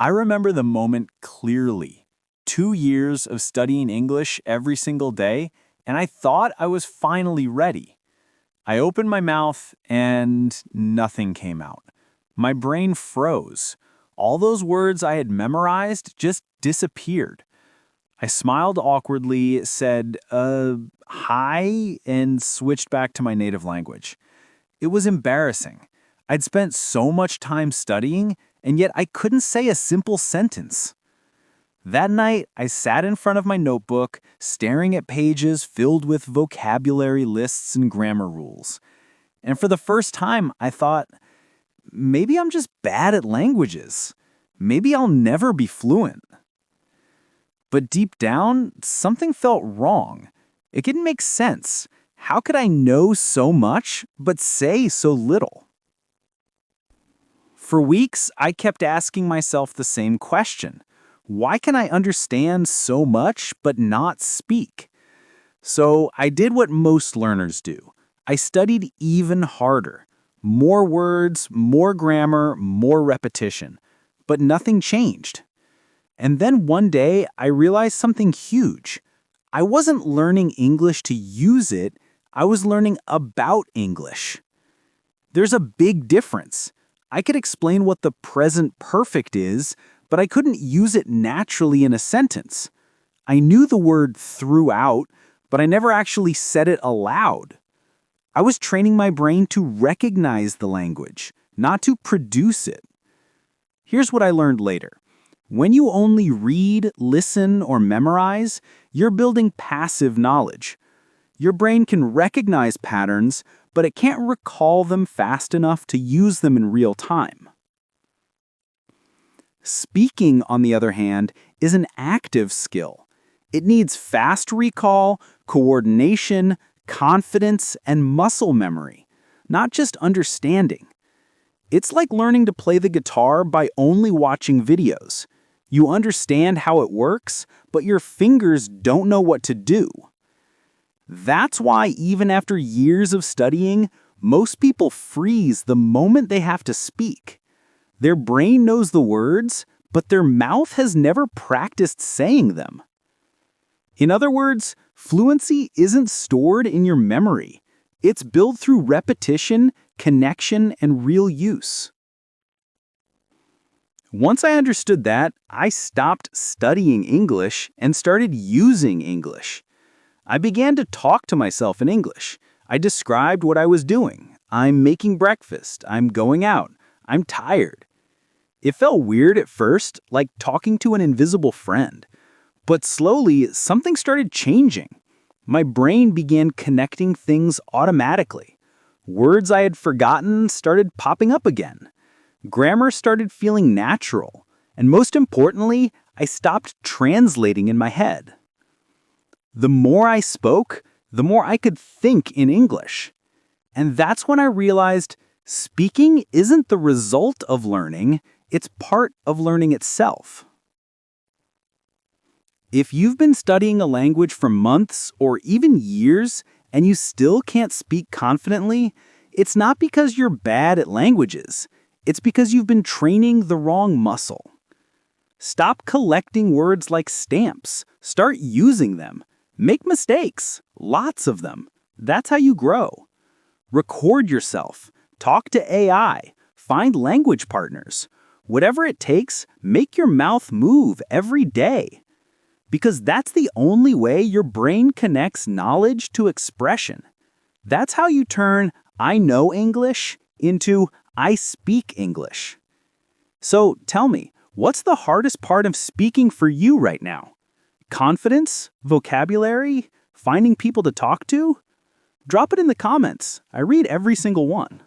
I remember the moment clearly. 2 years of studying English every single day, and I thought I was finally ready. I opened my mouth and nothing came out. My brain froze. All those words I had memorized just disappeared. I smiled awkwardly, said, hi, and switched back to my native language. It was embarrassing. I'd spent so much time studying, and yet I couldn't say a simple sentence. That night, I sat in front of my notebook, staring at pages filled with vocabulary lists and grammar rules. And for the first time, I thought, maybe I'm just bad at languages. Maybe I'll never be fluent. But deep down, something felt wrong. It didn't make sense. How could I know so much, but say so little? For weeks, I kept asking myself the same question. Why can I understand so much but not speak? So I did what most learners do. I studied even harder. More words, more grammar, more repetition. But nothing changed. And then one day, I realized something huge. I wasn't learning English to use it, I was learning about English. There's a big difference. I could explain what the present perfect is, but I couldn't use it naturally in a sentence. I knew the word throughout, but I never actually said it aloud. I was training my brain to recognize the language, not to produce it. Here's what I learned later. When you only read, listen, or memorize, you're building passive knowledge. Your brain can recognize patterns, but it can't recall them fast enough to use them in real time. Speaking, on the other hand, is an active skill. It needs fast recall, coordination, confidence, and muscle memory, not just understanding. It's like learning to play the guitar by only watching videos. You understand how it works, but your fingers don't know what to do. That's why even after years of studying, most people freeze the moment they have to speak. Their brain knows the words, but their mouth has never practiced saying them. In other words, fluency isn't stored in your memory. It's built through repetition, connection, and real use. Once I understood that, I stopped studying English and started using English. I began to talk to myself in English. I described what I was doing. I'm making breakfast. I'm going out. I'm tired. It felt weird at first, like talking to an invisible friend. But slowly, something started changing. My brain began connecting things automatically. Words I had forgotten started popping up again. Grammar started feeling natural. And most importantly, I stopped translating in my head. The more I spoke, the more I could think in English. And that's when I realized speaking isn't the result of learning, it's part of learning itself. If you've been studying a language for months or even years and you still can't speak confidently, it's not because you're bad at languages. It's because you've been training the wrong muscle. Stop collecting words like stamps. Start using them. Make mistakes, lots of them. That's how you grow. Record yourself. Talk to AI. Find language partners. Whatever it takes, make your mouth move every day. Because that's the only way your brain connects knowledge to expression. That's how you turn I know English into I speak English. So tell me, what's the hardest part of speaking for you right now? Confidence? Vocabulary? Finding people to talk to? Drop it in the comments. I read every single one.